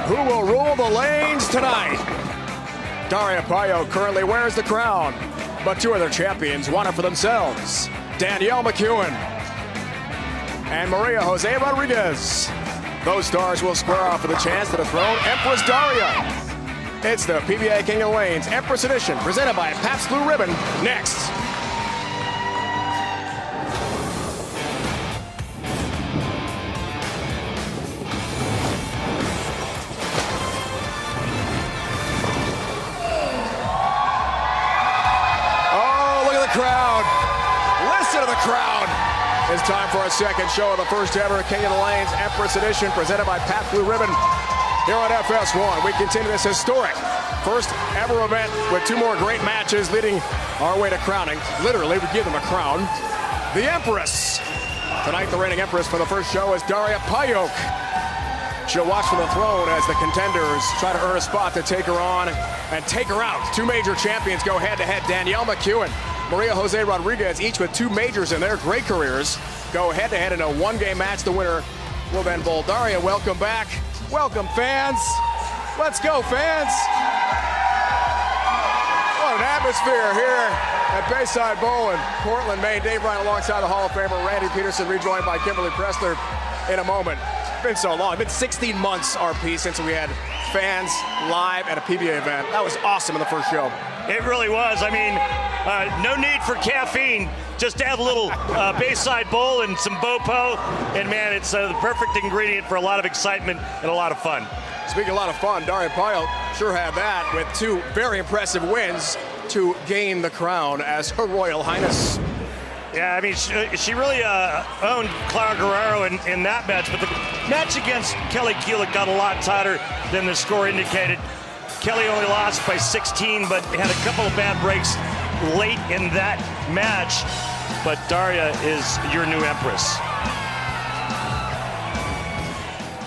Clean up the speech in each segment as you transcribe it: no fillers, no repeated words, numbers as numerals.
Who will rule the lanes tonight? Daria Payo currently wears the crown, but two other champions want it for themselves. Danielle McEwen and Maria Jose Rodriguez. Those stars will square off for the chance to dethrone Empress Daria. It's the PBA King of the Lanes Empress Edition, presented by Pabst Blue Ribbon. Next. Oh, look at the crowd. Listen to the crowd. It's time for our second show of the first ever King of the Lanes Empress Edition, presented by Pabst Blue Ribbon. Here on FS1, we continue this historic first ever event with two more great matches leading our way to crowning. Literally, we give them a crown. The Empress. Tonight, the reigning Empress for the first show is Daria Payo. She'll watch from the throne as the contenders try to earn a spot to take her on and take her out. Two major champions go head-to-head. Danielle McEwen, Maria Jose Rodriguez, each with two majors in their great careers, go head-to-head in a one-game match. The winner will then bowl. Daria, welcome back. Welcome, fans. Let's go, fans. What an atmosphere here at Bayside Bowl in Portland, Maine. Dave Ryan alongside the Hall of Famer Randy Pedersen, rejoined by Kimberly Pressler in a moment. It's been so long. It's been 16 months, RP, since we had fans live at a PBA event. That was awesome in the first show. It really was. I mean, no need for caffeine. Just add a little Bayside Bowl and some Bopo, and man, it's the perfect ingredient for a lot of excitement and a lot of fun. Speaking of a lot of fun, Daria Payo sure had that with two very impressive wins to gain the crown as Her Royal Highness. Yeah, I mean, she really owned Clara Guerrero in that match, but the match against Kelly Kulick got a lot tighter than the score indicated. Kelly only lost by 16, but had a couple of bad breaks late in that match. But Daria is your new Empress.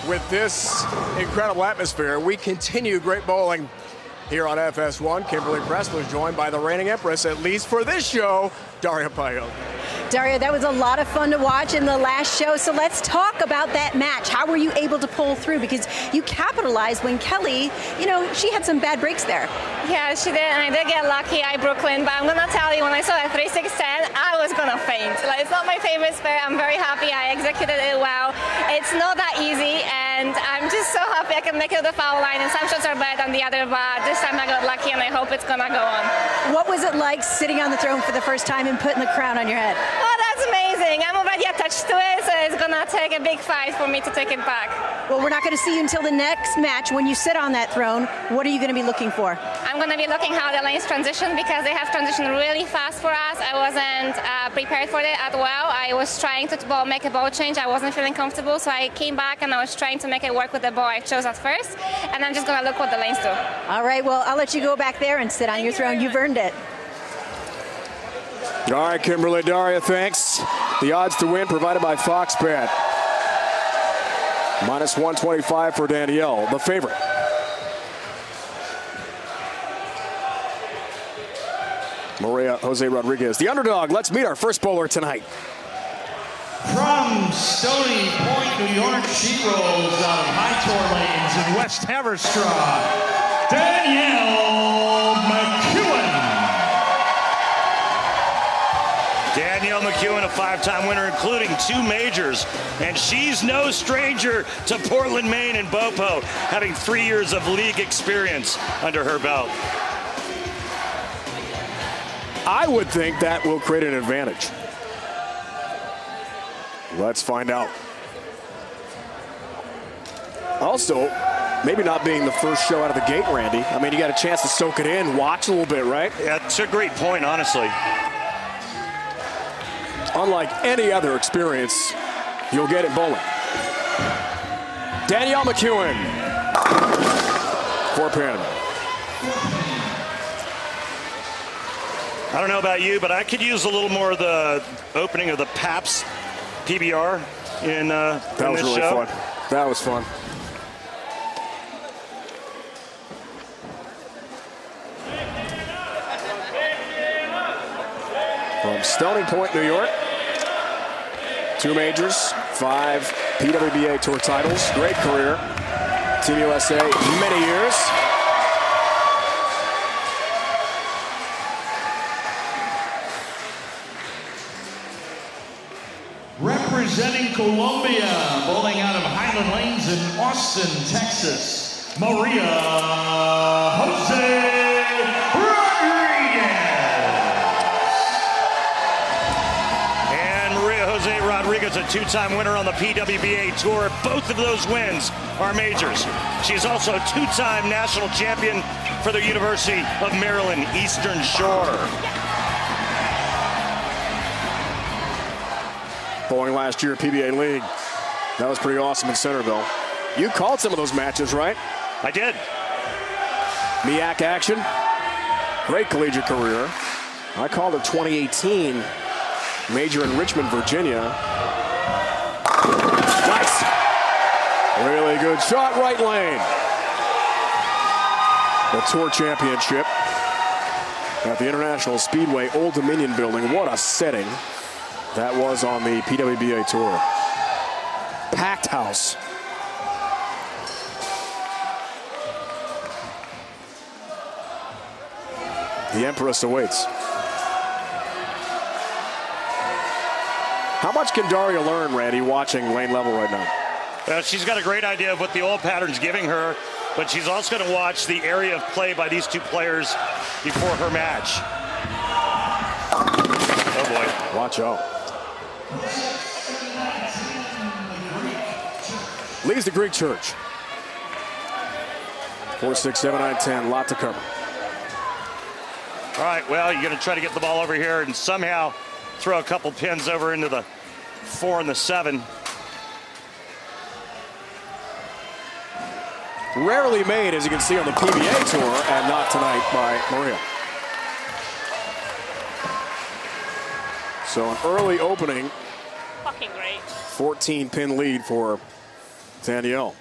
With this incredible atmosphere, we continue great bowling here on FS1. Kimberly Pressler is joined by the reigning Empress, at least for this show, Daria Payo. Daria, that was a lot of fun to watch in the last show, so let's talk about that match. How were you able to pull through? Because you capitalized when Kelly, she had some bad breaks there. Yeah, she did, and I did get lucky at Brooklyn, but I'm going to tell you, when I saw that 3-6-10, I was going to faint. It's not my favorite spare. I'm very happy I executed it well. It's not that easy, and I'm just so happy I can make it to the foul line, and some shots are better than the other, but this time I got lucky, and I hope it's going to go on. What was it like sitting on the throne for the first time and putting the crown on your head? Oh, that's amazing. I'm already attached to it, so it's going to take a big fight for me to take it back. Well, we're not going to see you until the next match. When you sit on that throne, what are you going to be looking for? I'm going to be looking how the lanes transition, because they have transitioned really fast for us. I wasn't prepared for it as well. I was trying to make a ball change. I wasn't feeling comfortable, so I came back and I was trying to make it work with the ball I chose at first, and I'm just going to look what the lanes do. All right, well, I'll let you go back there and sit on your throne. You've earned it. All right, Kimberly, Daria, thanks. The odds to win provided by Fox Bet. Minus 125 for Danielle, the favorite. Maria Jose Rodriguez, the underdog. Let's meet our first bowler tonight. From Stony Point, New York, she rolls out of high tour lanes in West Haverstraw, Danielle McEwen. Danielle McEwen, a five-time winner, including two majors. And she's no stranger to Portland, Maine and Bopo, having 3 years of league experience under her belt. I would think that will create an advantage. Let's find out. Also, maybe not being the first show out of the gate, Randy. I mean, you got a chance to soak it in, watch a little bit, right? Yeah, it's a great point, honestly. Unlike any other experience, you'll get it bowling. Danielle McEwen. 4-pin. I don't know about you, but I could use a little more of the opening of the Pabst PBR in this show. That was really fun. That was fun. From Stony Point, New York. 2 majors, 5 PWBA Tour titles. Great career. Team USA many years. Representing Colombia, bowling out of Highland Lanes in Austin, Texas, Maria Jose Rodriguez, a two-time winner on the PWBA Tour. Both of those wins are majors. She's also a two-time national champion for the University of Maryland Eastern Shore. Bowling last year at PBA League. That was pretty awesome in Centerville. You called some of those matches, right? I did. MEAC action. Great collegiate career. I called it 2018 major in Richmond, Virginia. Nice. Really good shot, right lane. The Tour Championship at the International Speedway Old Dominion building. What a setting that was on the PWBA Tour. Packed house. The Empress awaits. How much can Daria learn, Randy, watching lane level right now? She's got a great idea of what the oil pattern's giving her, but she's also going to watch the area of play by these two players before her match. Oh boy. Watch out. Leads the Greek Church. 4, 6, 7, 9, 10. Lot to cover. All right, well, you're going to try to get the ball over here and somehow throw a couple pins over into the 4 and the 7. Rarely made, as you can see on the PBA Tour, and not tonight by Maria. So an early opening. Fucking great. 14-pin lead for Danielle.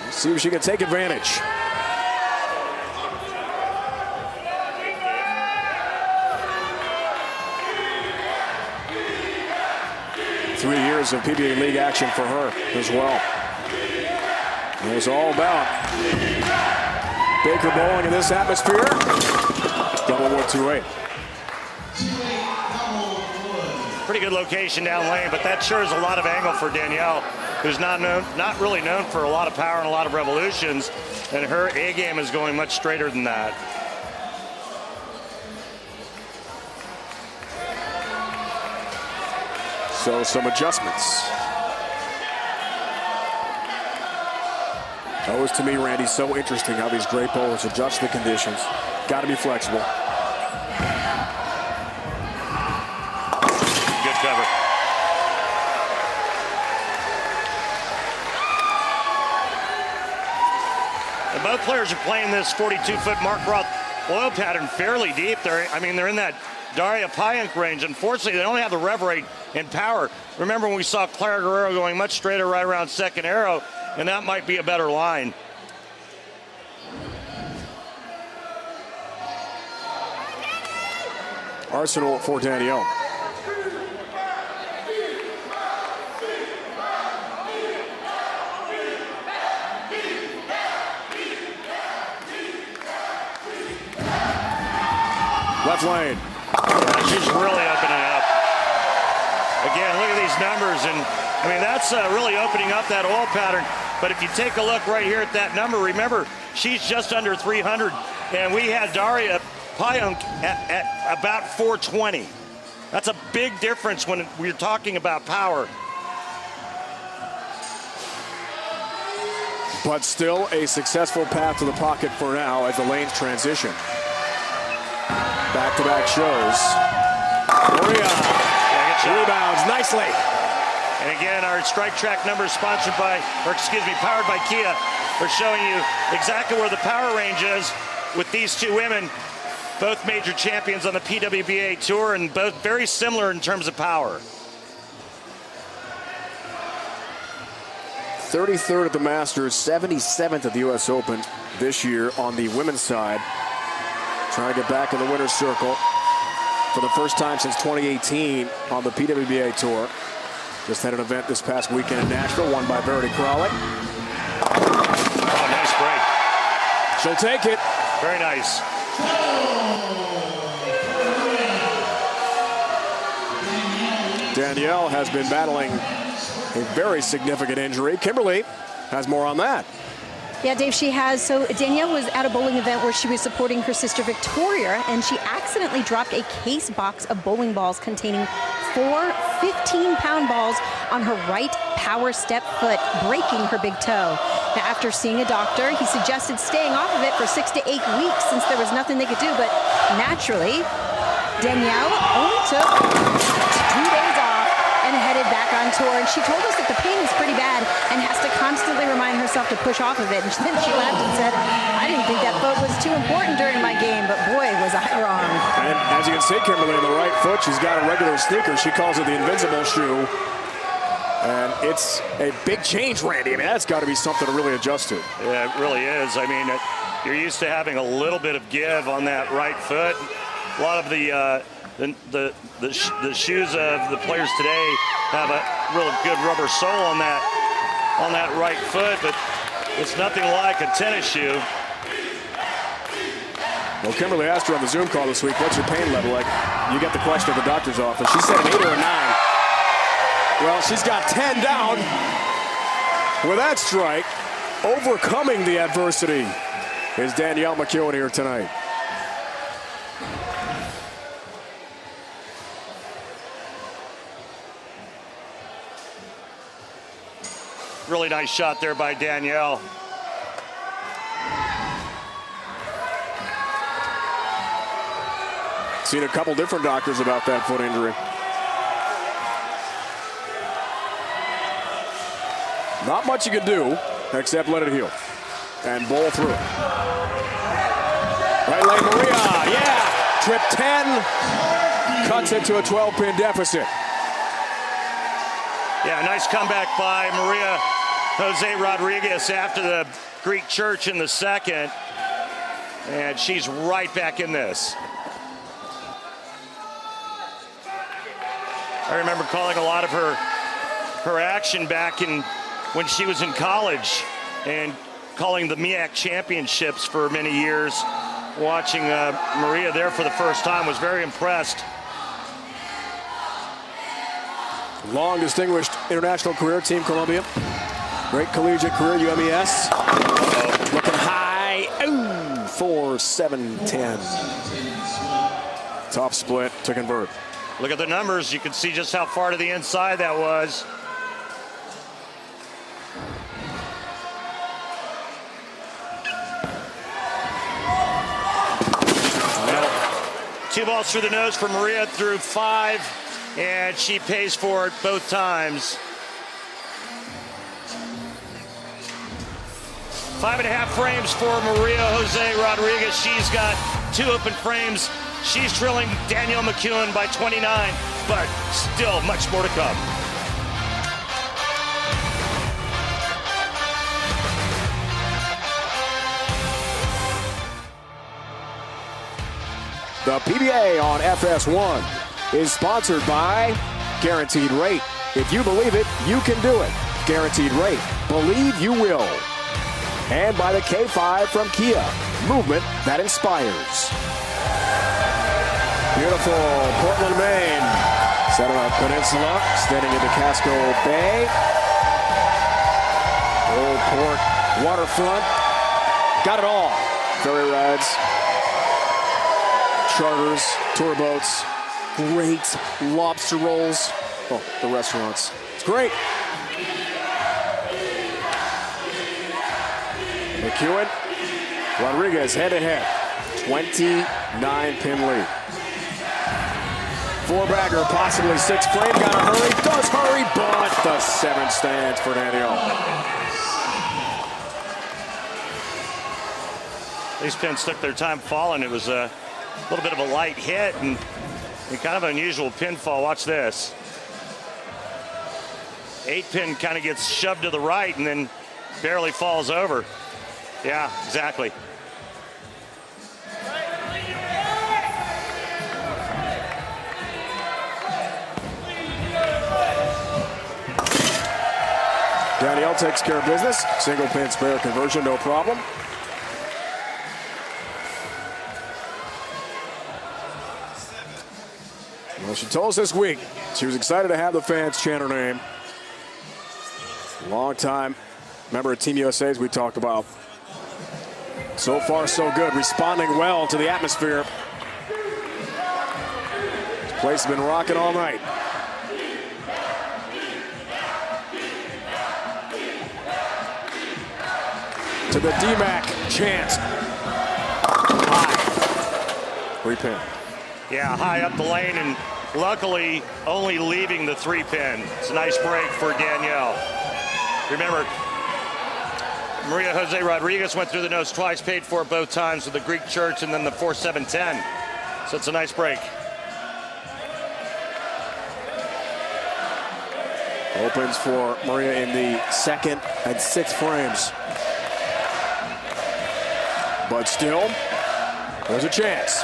Let's see if she can take advantage. Three years of PBA League action for her as well. It was all about Baker bowling in this atmosphere. Double 1-2-8. Pretty good location down lane, but that sure is a lot of angle for Danielle, who's not really known for a lot of power and a lot of revolutions, and her A game is going much straighter than that. So some adjustments. Always to me, Randy, so interesting how these great bowlers adjust the conditions. Got to be flexible. Good cover. And both players are playing this 42-foot Mark Roth oil pattern fairly deep. They're in that Daria Payunk range. Unfortunately, they don't have the rev rate and power. Remember when we saw Clara Guerrero going much straighter right around second arrow, and that might be a better line. Arsenal for Danielle. Left lane. She's really opening up. Again, look at these numbers, and that's really opening up that oil pattern. But if you take a look right here at that number, remember, she's just under 300, and we had Daria Payunk at about 420. That's a big difference when we're talking about power. But still a successful path to the pocket for now as the lanes transition. Back-to-back shows. Maria rebounds nicely. And again, our strike track number is powered by Kia. We're showing you exactly where the power range is with these two women, both major champions on the PWBA Tour, and both very similar in terms of power. 33rd at the Masters, 77th at the U.S. Open this year on the women's side. Trying to get back in the winner's circle for the first time since 2018 on the PWBA Tour. Just had an event this past weekend in Nashville, won by Verity Crowley. Oh, nice break. She'll take it. Very nice. Danielle has been battling a very significant injury. Kimberly has more on that. Yeah, Dave, she has. So Danielle was at a bowling event where she was supporting her sister Victoria, and she accidentally dropped a case box of bowling balls containing 4 15-pound balls on her right power step foot, breaking her big toe. Now, after seeing a doctor, he suggested staying off of it for 6 to 8 weeks since there was nothing they could do. But naturally, Danielle only took 2 days off and headed back on tour. And she told us that the pain is pretty bad and has to constantly remind herself to push off of it. And then she laughed and said, I didn't think that foot was too important during my game, but boy, was I wrong. And as you can see, Kimberly, on the right foot, she's got a regular sneaker. She calls it the invincible shoe. And it's a big change, Randy. I mean, that's got to be something to really adjust to. Yeah, it really is. I mean, you're used to having a little bit of give on that right foot. A lot of the shoes of the players today have a real good rubber sole on that right foot, but it's nothing like a tennis shoe. Well, Kimberly asked her on the Zoom call this week, what's your pain level like? You get the question at the doctor's office. She said an 8 or a 9. Well, she's got 10 down with that strike. Overcoming the adversity is Danielle McEwen here tonight. Really nice shot there by Danielle. Seen a couple different doctors about that foot injury. Not much you can do except let it heal and bowl through it. Right leg Maria, yeah, trip 10, cuts it to a 12-pin deficit. Yeah, nice comeback by Maria Jose Rodriguez after the Greek church in the second. And she's right back in this. I remember calling a lot of her action back when she was in college and calling the MEAC championships for many years. Watching Maria there for the first time, was very impressed. Long distinguished international career, Team Columbia. Great collegiate career, UMES. Looking high, 4-7-10. Tough split to convert. Look at the numbers. You can see just how far to the inside that was. Two balls through the nose for Maria through 5, and she pays for it both times. 5.5 frames for Maria Jose Rodriguez. She's got 2 open frames. She's trailing Danielle McEwen by 29, but still much more to come. The PBA on FS1 is sponsored by Guaranteed Rate. If you believe it, you can do it. Guaranteed Rate. Believe you will. And by the K5 from Kia. Movement that inspires. Beautiful Portland, Maine. Set on a peninsula, extending into Casco Bay. Old Port waterfront. Got it all. Ferry rides, charters, tour boats, great lobster rolls. Oh, the restaurants. It's great. McEwen, Rodriguez head-to-head. 29-pin lead. 4-bagger, possibly 6 frame. Gotta hurry, does hurry, but the 7 stands for Danielle. These pins took their time falling. It was a little bit of a light hit and kind of unusual pinfall. Watch this. 8-pin kind of gets shoved to the right and then barely falls over. Yeah, exactly. Danielle takes care of business. Single pin spare conversion, no problem. Well, she told us this week she was excited to have the fans chant her name. Long time member of Team USA's we talked about. So far, so good. Responding well to the atmosphere. This place has been rocking all night. To the DMAC chant. High. 3-pin. Yeah, high up the lane, and luckily only leaving the 3-pin. It's a nice break for Danielle. Remember, Maria Jose Rodriguez went through the nose twice, paid for it both times with the Greek Church and then the 4-7-10. So it's a nice break. Opens for Maria in the 2nd and 6th frames. But still, there's a chance.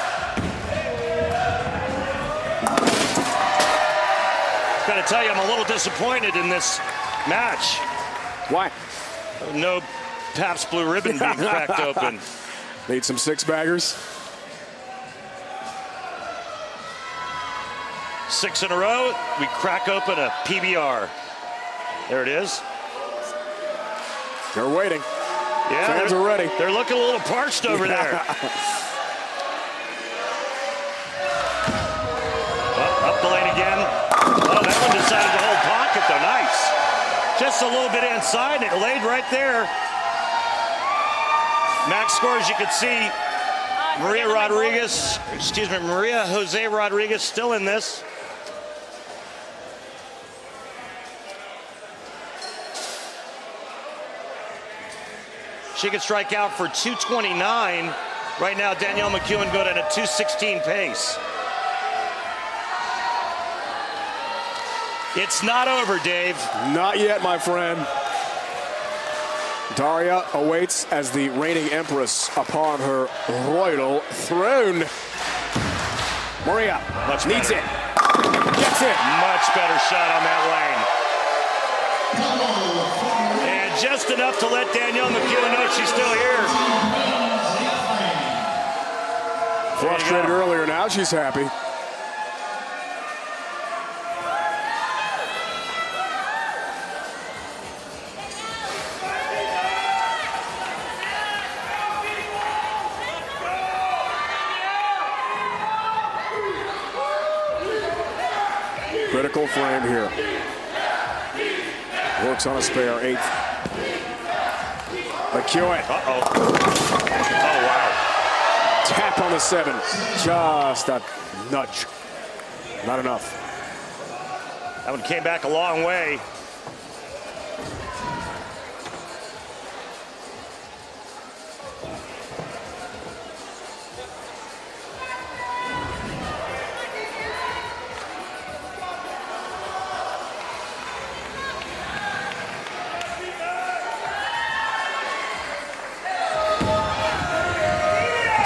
Gotta tell you, I'm a little disappointed in this match. Why? No Pabst Blue Ribbon being cracked open. Need some 6-baggers. 6 in a row, we crack open a PBR. There it is. They're waiting. Yeah, fans are ready. They're looking a little parched over there. Up the lane again. Oh, that one decided to hold pocket, though. Nice. Just a little bit inside, and it laid right there. Max score, as you can see, Maria Jose Rodriguez still in this. She can strike out for 229. Right now, Danielle McEwen going at a 216 pace. It's not over, Dave. Not yet, my friend. Daria awaits as the reigning Empress upon her royal throne. Maria needs it. Gets it. Much better shot on that lane. And just enough to let Danielle McEwen know she's still here. Frustrated earlier, now she's happy. Critical frame here. Works on a spare 8th. McEwen. Uh-oh. Oh, wow. Tap on the 7. Just a nudge. Not enough. That one came back a long way.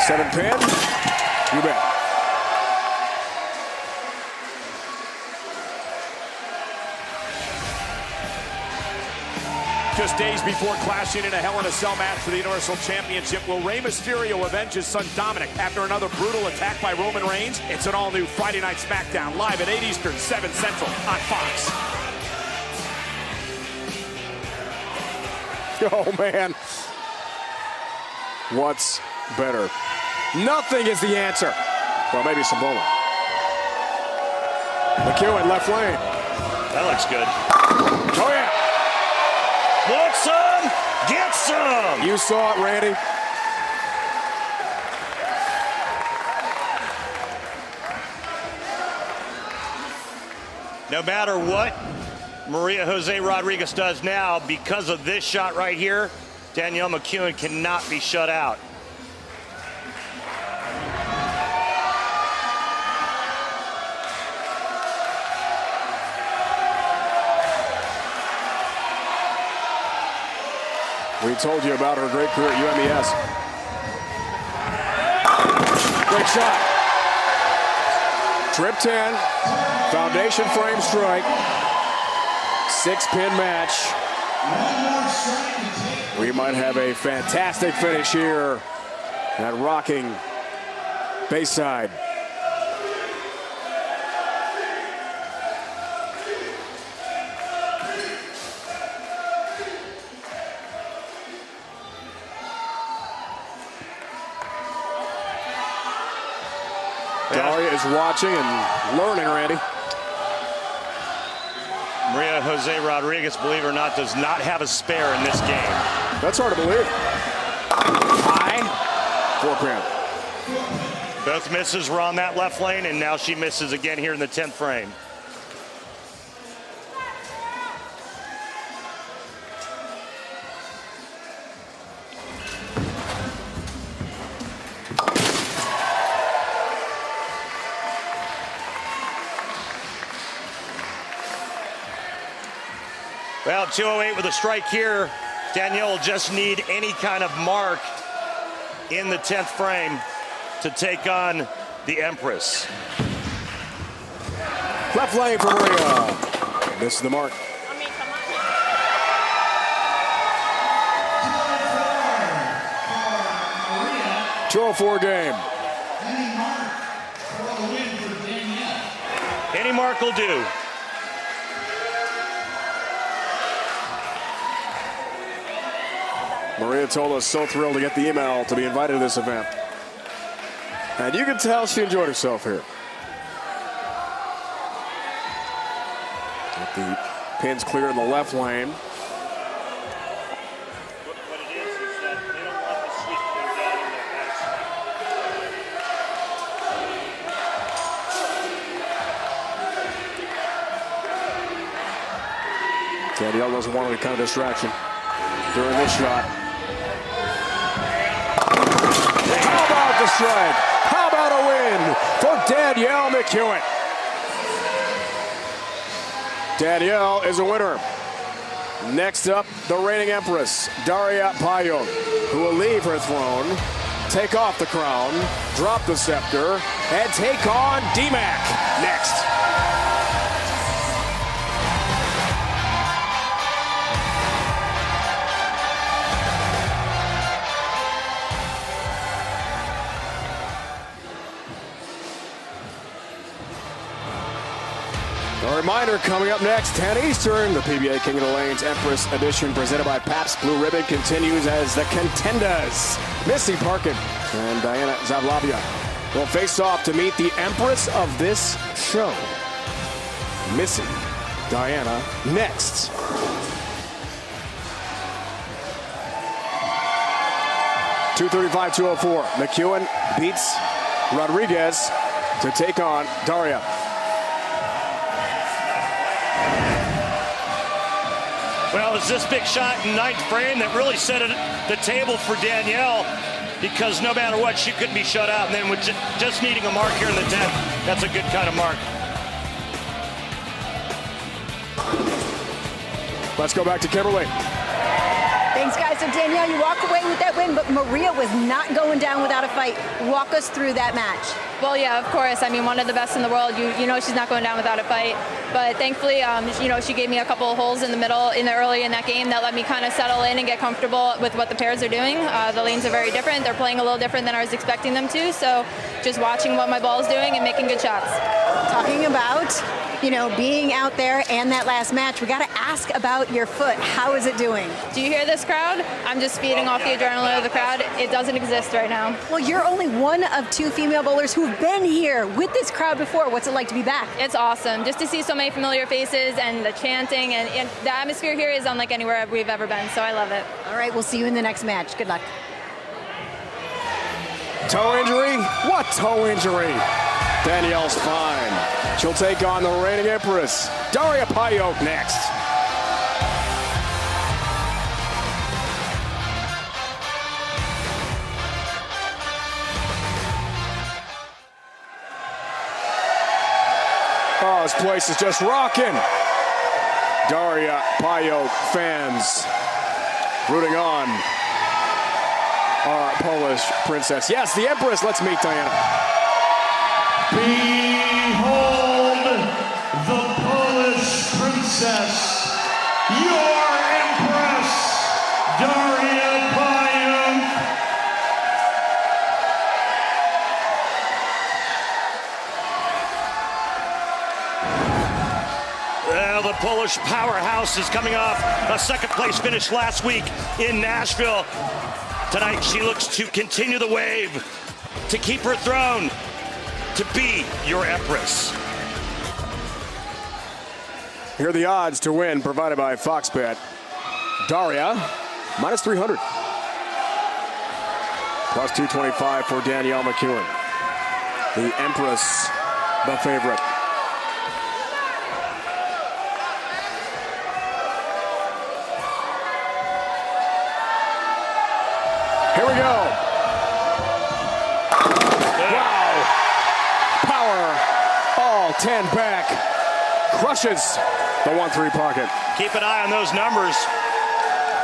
Seven pin. You bet. Just days before clashing in a Hell in a Cell match for the Universal Championship, will Rey Mysterio avenge his son Dominic after another brutal attack by Roman Reigns? It's an all-new Friday Night SmackDown, live at 8 Eastern, 7 Central on Fox. Oh, man. What's better? Nothing is the answer. Well, maybe some bowling. McEwen, left lane. That looks good. Oh, yeah. Want some? Get some! You saw it, Randy. No matter what Maria Jose Rodriguez does now, because of this shot right here, Danielle McEwen cannot be shut out. We told you about her great career at UMES. Great shot. Trip 10, foundation frame strike, 6-pin match. We might have a fantastic finish here at rocking Bayside. Daria is watching and learning, Randy. Maria Jose Rodriguez, believe it or not, does not have a spare in this game. That's hard to believe. High forehand. Both misses were on that left lane, and now she misses again here in the 10th frame. Well, 208 with a strike here. Danielle will just need any kind of mark in the 10th frame to take on the Empress. Left lane for Maria. This is the mark. 204 game. Any mark will do. Maria told us so thrilled to get the email to be invited to this event. And you can tell she enjoyed herself here. Get the pins clear in the left lane. What it is that they don't want the sweep coming down in their backswing. Danielle doesn't want any kind of distraction during this shot. How about the strike? How about a win for Danielle McEwen? Danielle is a winner. Next up, the reigning Empress, Daria Payot, who will leave her throne, take off the crown, drop the scepter, and take on D-Mac next. A reminder coming up next, 10 Eastern, the PBA King of the Lanes Empress edition presented by Pabst Blue Ribbon continues as the contenders. Missy Parkin and Diana Zavlavia will face off to meet the Empress of this show. Missy, Diana, next. .235-204. McEwen beats Rodriguez to take on Daria. Well, it was this big shot in 9th frame that really set the table for Danielle, because no matter what, she couldn't be shut out. And then with just needing a mark here in the 10th, that's a good kind of mark. Let's go back to Kimberly. Thanks, guys. So, Danielle, you walk away with that win, but Maria was not going down without a fight. Walk us through that match. Well, yeah, of course. I mean, one of the best in the world. You know she's not going down without a fight. But thankfully, you know, she gave me a couple of holes in the middle, early in that game that let me kind of settle in and get comfortable with what the pairs are doing. The lanes are very different. They're playing a little different than I was expecting them to. So just watching what my ball is doing and making good shots. Talking about, you know, being out there and that last match, we got to ask about your foot. How is it doing? Do you hear this crowd? I'm just feeding off the adrenaline of the crowd. It doesn't exist right now. Well, you're only one of 2 female bowlers who've been here with this crowd before. What's it like to be back? It's awesome. Just to see so many familiar faces and the chanting and the atmosphere here is unlike anywhere we've ever been. So I love it. All right, we'll see you in the next match. Good luck. Toe injury? What toe injury? Danielle's fine. She'll take on the reigning Empress, Daria Payot, next. Oh, this place is just rocking. Daria Payot fans rooting on our Polish princess. Yes, the Empress. Let's meet Diana. Behold the Polish princess, your Empress. the Polish powerhouse is coming off a second-place finish last week in Nashville. Tonight, she looks to continue the wave, to keep her throne, to be your Empress. Here are the odds to win provided by Fox Bet. Daria, minus 300. Plus 225 for Danielle McEwen. The Empress, the favorite. Here we go. Wow. Power. All 10 back. Crushes the 1-3 pocket. Keep an eye on those numbers.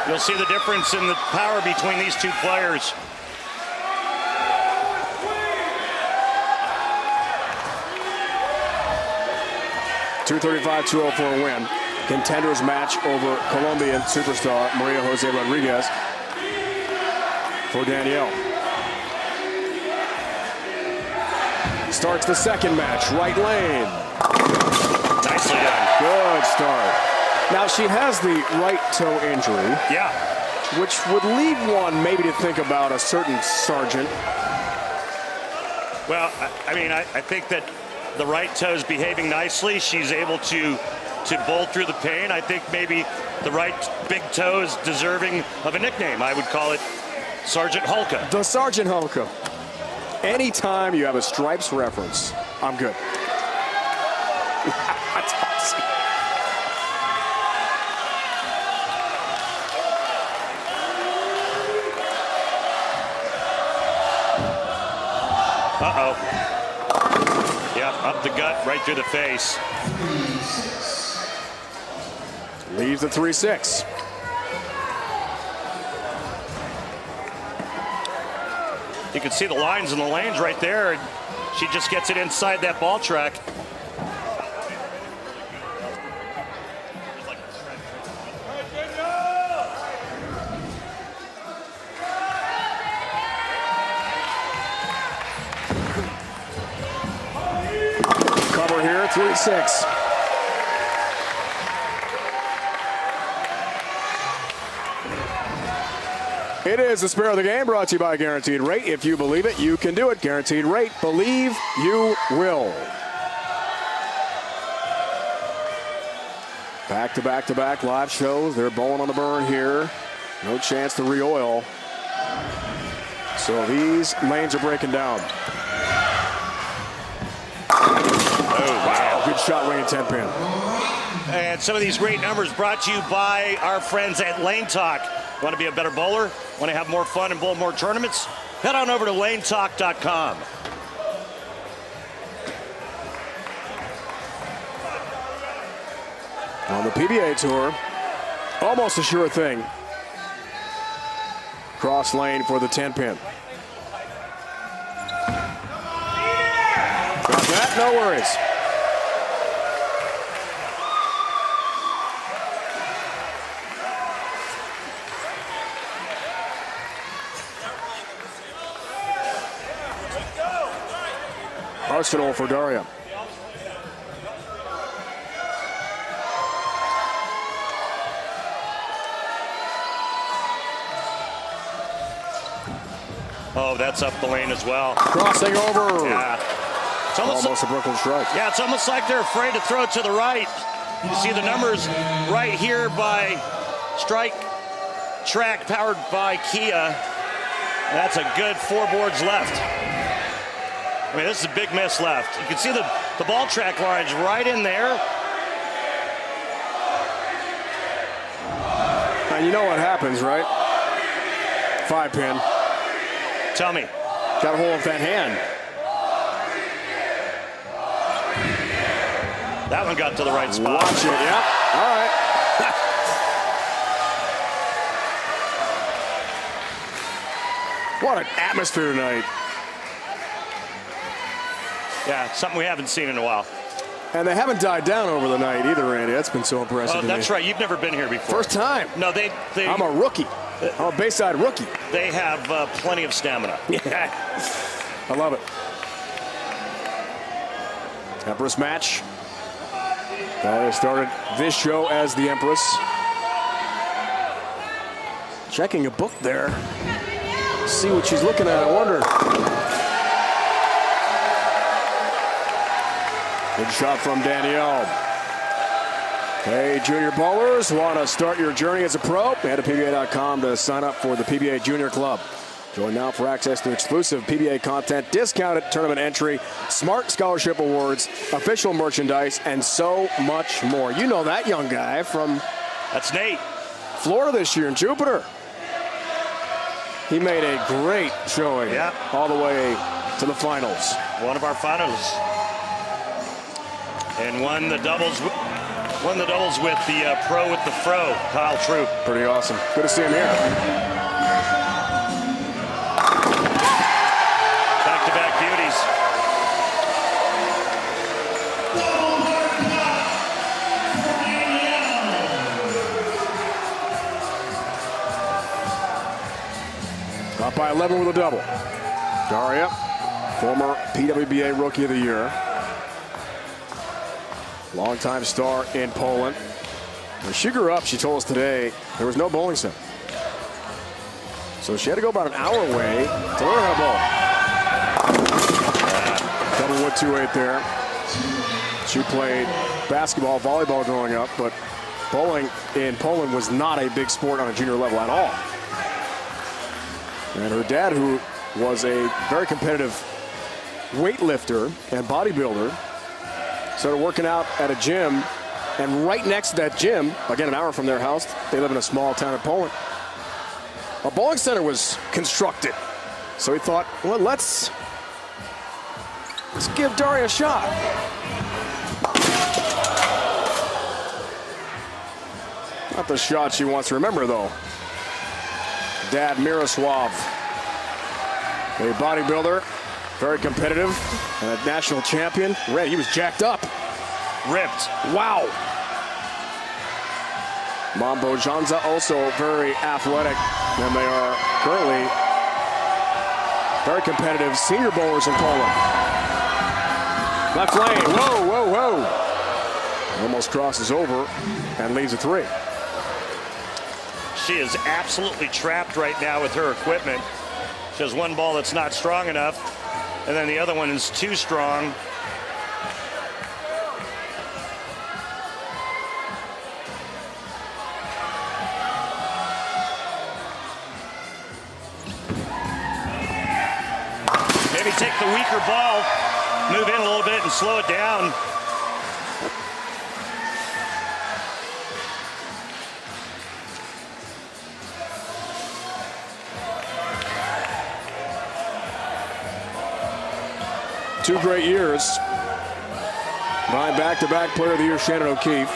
You'll see the difference in the power between these two players. $235-204 win. Contenders match over Colombian superstar Maria Jose Rodriguez for Danielle. Starts the second match, right lane. Nicely done. Good start. Now she has the right toe injury. Yeah. Which would lead one maybe to think about a certain Sargent. Well, I think that the right toe is behaving nicely. She's able to bowl through the pain. I think maybe the right big toe is deserving of a nickname. I would call it Sergeant Hulka. The Sergeant Hulka. Anytime you have a Stripes reference, I'm good. That's awesome. Uh-oh. Yeah, up the gut, right through the face. Leaves the 3-6. You can see the lines and the lanes right there. And she just gets it inside that ball track. Cover here, 3-6. It is the Spare of the Game, brought to you by Guaranteed Rate. If you believe it, you can do it. Guaranteed Rate. Believe you will. Back-to-back-to-back live shows. They're bowling on the burn here. No chance to re-oil. So these lanes are breaking down. Oh, wow. Good shot, winging 10-pin. And some of these great numbers brought to you by our friends at Lane Talk. Want to be a better bowler? Want to have more fun and bowl more tournaments? Head on over to lanetalk.com. On the PBA Tour, almost a sure thing. Cross lane for the 10-pin. Got that? No worries. Arsenal for Daria. Oh, that's up the lane as well. Crossing over. Yeah. It's almost a Brooklyn strike. Yeah, it's almost like they're afraid to throw it to the right. You see the numbers right here by Strike Track, powered by Kia. That's a good 4 boards left. I mean, this is a big miss left. You can see the ball track lines right in there. And you know what happens, right? 5-pin. Tell me. Got a hold of that hand. That one got to the right spot. Watch it, yeah. All right. What an atmosphere tonight. Yeah, something we haven't seen in a while. And they haven't died down over the night either, Randy. That's been so impressive. Oh, that's right. You've never been here before. First time. No, they I'm a rookie. I'm a Bayside rookie. They have plenty of stamina. Yeah. I love it. Empress match. Daria started this show as the Empress. Checking a book there. See what she's looking at, I wonder. Good shot from Danielle. Hey, junior bowlers, want to start your journey as a pro? Head to PBA.com to sign up for the PBA Junior Club. Join now for access to exclusive PBA content, discounted tournament entry, smart scholarship awards, official merchandise, and so much more. You know that young guy from That's Nate. Florida this year in Jupiter. He made a great showing all the way to the finals. One of our finalists. And won the doubles with the pro with the fro, Kyle Troop. Pretty awesome. Good to see him here. Back-to-back beauties. Up by 11 with a double. Daria, former PWBA Rookie of the Year. Longtime star in Poland. When she grew up, she told us today, there was no bowling center. So she had to go about an hour away to learn how to bowl. Double wood 2-8 there. She played basketball, volleyball growing up, but bowling in Poland was not a big sport on a junior level at all. And her dad, who was a very competitive weightlifter and bodybuilder, started working out at a gym, and right next to that gym, again an hour from their house, they live in a small town in Poland, a bowling center was constructed. So he thought, well, let's give Daria a shot. Not the shot she wants to remember, though. Dad Miroslav, a bodybuilder, very competitive, and a national champion. Red, he was jacked up. Ripped. Wow. Mom Bojanza also very athletic, and they are currently very competitive senior bowlers in Poland. Left lane, whoa, whoa, whoa. Almost crosses over and leaves a 3. She is absolutely trapped right now with her equipment. She has one ball that's not strong enough, and then the other one is too strong. Maybe take the weaker ball, move in a little bit and slow it down. Two great years by back-to-back Player of the Year Shannon O'Keefe.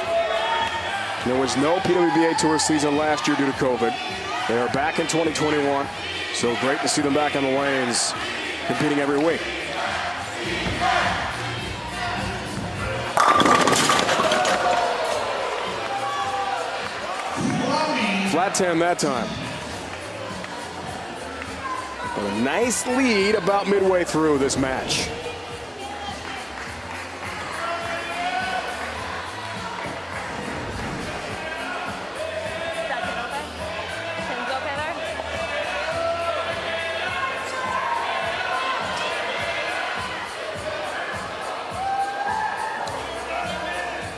There was no PWBA Tour season last year due to COVID. They are back in 2021, so great to see them back on the lanes, competing every week. Flat 10 that time. But a nice lead about midway through this match.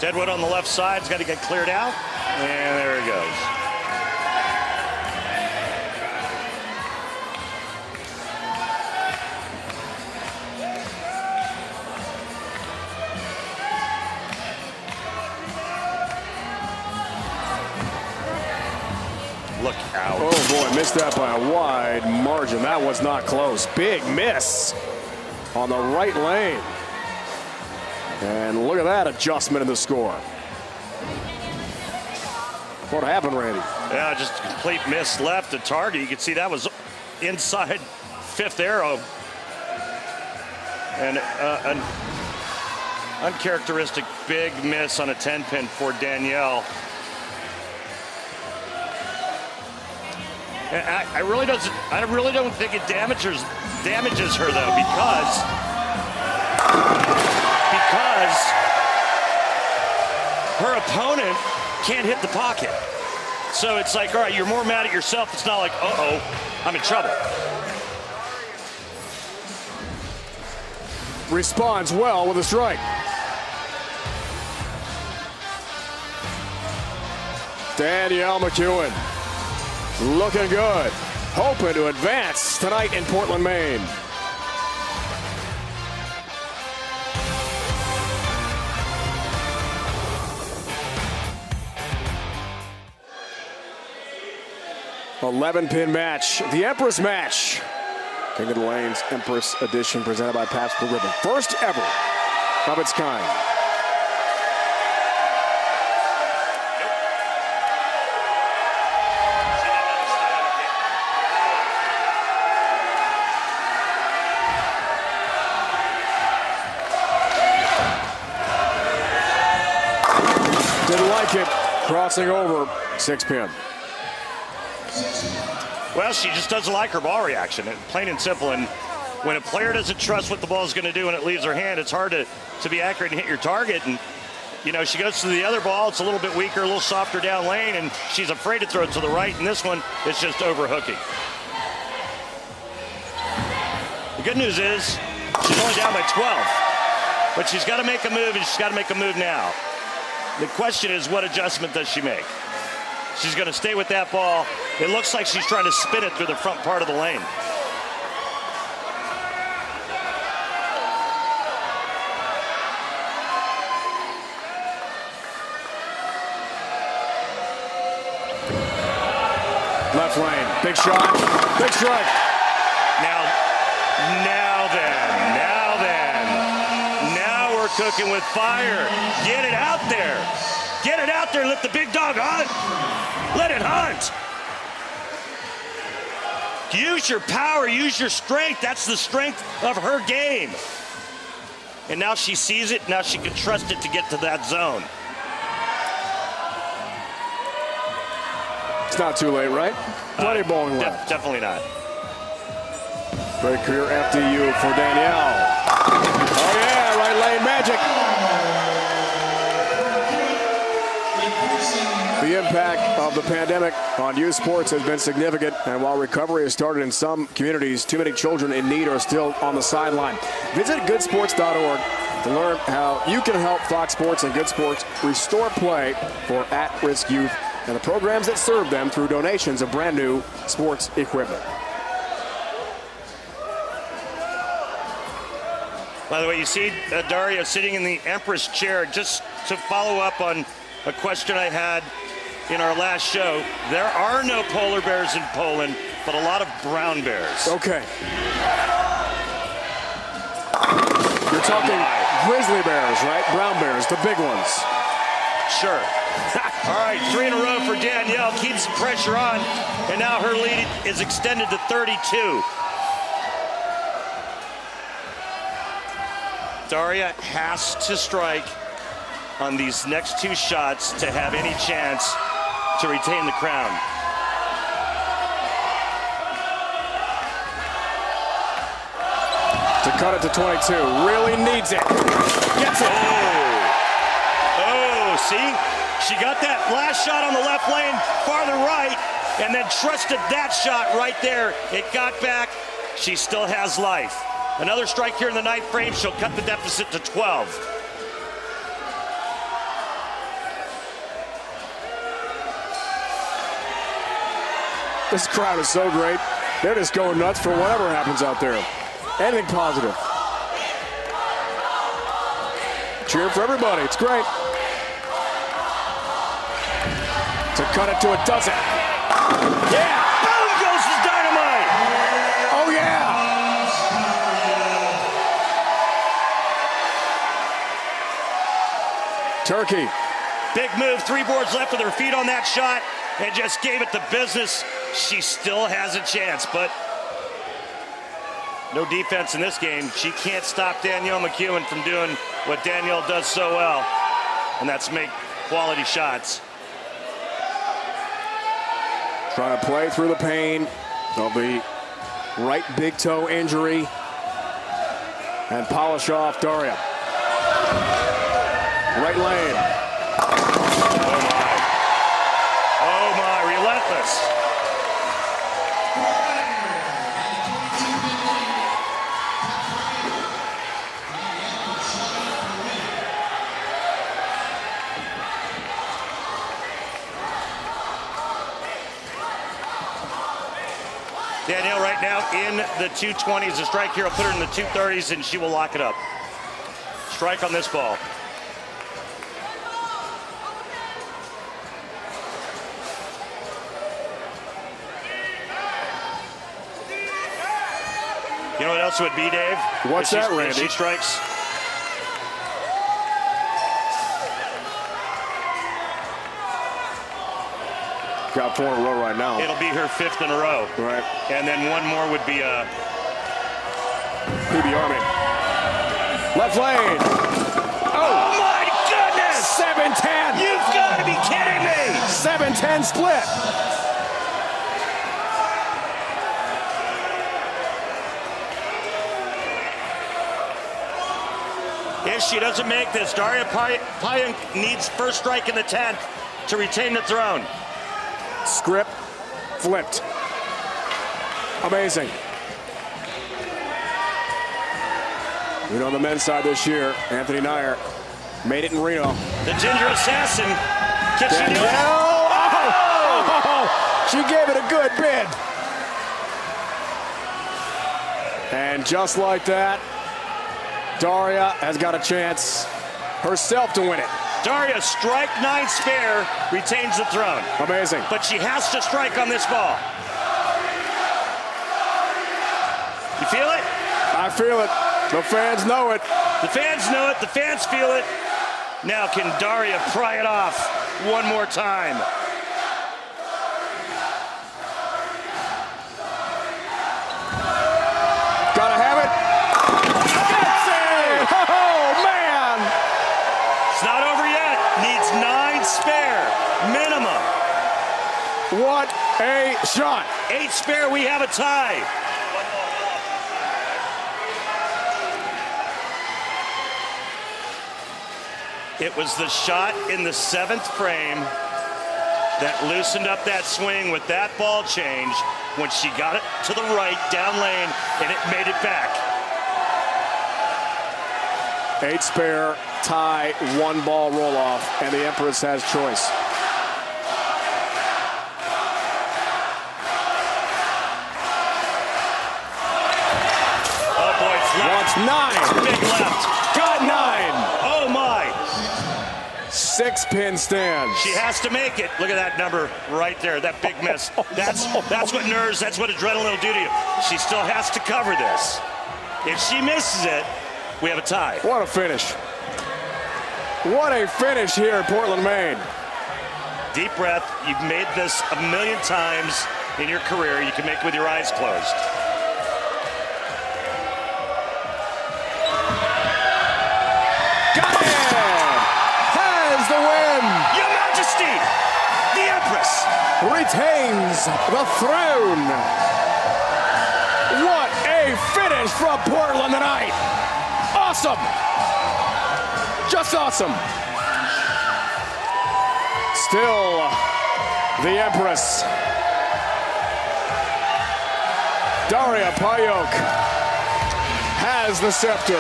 Deadwood on the left side's got to get cleared out, and there it goes. Look out. Oh boy, missed that by a wide margin. That was not close. Big miss on the right lane. And look at that adjustment in the score. What happened, Randy? Yeah, just a complete miss left to target. You can see that was inside 5th arrow. And an uncharacteristic big miss on a 10-pin for Danielle. And I really don't think it damages her though, because her opponent can't hit the pocket. So it's like, all right, you're more mad at yourself. It's not like, uh-oh, I'm in trouble. Responds well with a strike. Danielle McEwen looking good. Hoping to advance tonight in Portland, Maine. $11-pin match, the Empress match. King of the Lanes Empress edition presented by Pedersen Ribbon. First ever of its kind. Didn't like it. Crossing over, 6-pin. Well, she just doesn't like her ball reaction, plain and simple. And when a player doesn't trust what the ball is going to do when it leaves her hand, it's hard to be accurate and hit your target. And, you know, she goes to the other ball. It's a little bit weaker, a little softer down lane, and she's afraid to throw it to the right. And this one is just overhooking. The good news is she's only down by 12. But she's got to make a move, and she's got to make a move now. The question is, what adjustment does she make? She's going to stay with that ball. It looks like she's trying to spin it through the front part of the lane. Left lane, big shot, big strike. Now we're cooking with fire. Get it out there. Get it out there. Let the big dog hunt. Let it hunt. Use your power. Use your strength. That's the strength of her game. And now she sees it. Now she can trust it to get to that zone. It's not too late, right? Plenty of bowling left. Definitely not. Great career FDU for Danielle. Oh yeah, right lane magic. The impact of the pandemic on youth sports has been significant, and while recovery has started in some communities, too many children in need are still on the sideline. Visit goodsports.org to learn how you can help Fox Sports and Good Sports restore play for at-risk youth and the programs that serve them through donations of brand new sports equipment. By the way, you see Daria sitting in the Empress chair. Just to follow up on a question I had in our last show, there are no polar bears in Poland, but a lot of brown bears. Okay. You're talking grizzly bears, right? Brown bears, the big ones. Sure. All right, 3 in a row for Danielle. Keeps the pressure on, and now her lead is extended to 32. Daria has to strike on these next 2 shots to have any chance to retain the crown. To cut it to 22, really needs it. Gets it. Oh, see? She got that last shot on the left lane, farther right, and then trusted that shot right there. It got back. She still has life. Another strike here in the 9th frame. She'll cut the deficit to 12. This crowd is so great. They're just going nuts for whatever happens out there. Anything positive. Cheer for everybody. It's great. To cut it to a dozen. Yeah! Boom goes the dynamite! Oh, yeah! Turkey. Big move, 3 boards left with her feet on that shot, and just gave it the business. She still has a chance, but no defense in this game. She can't stop Danielle McEwen from doing what Danielle does so well, and that's make quality shots. Trying to play through the pain of the right big toe injury and polish off Daria. Right lane. Danielle right now in the 220s. The strike here will put her in the 230s, and she will lock it up. Strike on this ball. You know what else it would be, Dave? What's that, Randy? If she strikes. Got 4 in a row right now. It'll be her 5th in a row. Right. And then one more would be a PBA. Left lane. Oh my goodness! 7-10. You've got to be kidding me! 7-10 split. If she doesn't make this, Daria Payuk needs first strike in the 10th to retain the throne. Script flipped. Amazing. You know, on the men's side this year, Anthony Nair made it in Reno. The Ginger Assassin. Can she do it? Oh! She gave it a good bid. And just like that, Daria has got a chance herself to win it. Daria, strike 9 spare, retains the throne. Amazing. But she has to strike on this ball. You feel it? I feel it. The fans know it. The fans know it. The fans feel it. Now can Daria pry it off one more time? Gotta have it. Gets it! Oh, man! It's not over yet. Needs 9 spare, minimum. What a shot. 8 spare, we have a tie. It was the shot in the 7th frame that loosened up that swing with that ball change when she got it to the right, down lane, and it made it back. 8 spare, tie, 1 ball roll off, and the Empress has choice. Oh boy, it's left. Wants 9. Big left. Got 9. Oh my. 6-pin stands. She has to make it. Look at that number right there, that big miss. That's what nerves, that's what adrenaline will do to you. She still has to cover this. If she misses it, we have a tie. What a finish. What a finish here in Portland, Maine. Deep breath. You've made this a million times in your career. You can make it with your eyes closed. Got it! Has the win! Your Majesty, the Empress retains the throne. What a finish from Portland tonight. Awesome. Just awesome. Still the Empress. Daria Payuk has the scepter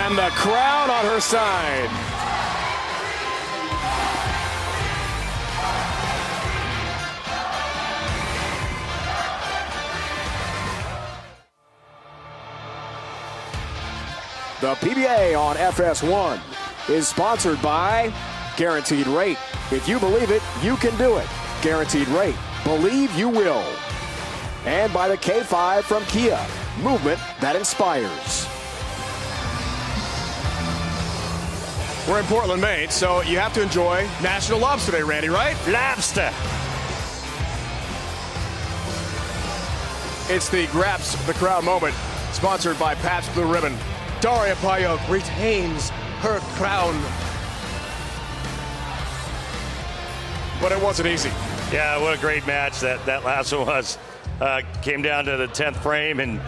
and the crown on her side. The PBA on FS1 is sponsored by Guaranteed Rate. If you believe it, you can do it. Guaranteed Rate. Believe you will. And by the K5 from Kia. Movement that inspires. We're in Portland, Maine, so you have to enjoy National Lobster Day, Randy, right? Lobster. It's the Graps the Crowd moment, sponsored by Pabst Blue Ribbon. Daria Payuk retains her crown. But it wasn't easy. Yeah, what a great match that last one was. Came down to the 10th frame, and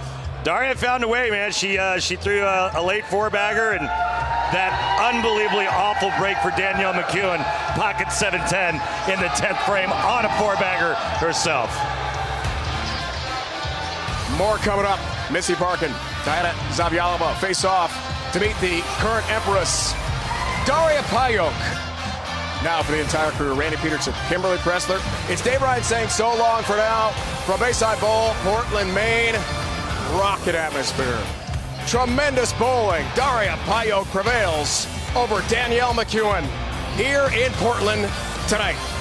Daria found a way, man. She threw a late 4-bagger, and that unbelievably awful break for Danielle McEwen, pocket 7-10 in the 10th frame on a 4-bagger herself. More coming up. Missy Parkin, Diana Zavjalova face off to meet the current Empress, Daria Payuk. Now for the entire crew, Randy Pedersen, Kimberly, Pressler. It's Dave Ryan saying so long for now from Bayside Bowl, Portland, Maine. Rocket atmosphere. Tremendous bowling. Daria Payo prevails over Danielle McEwen here in Portland tonight.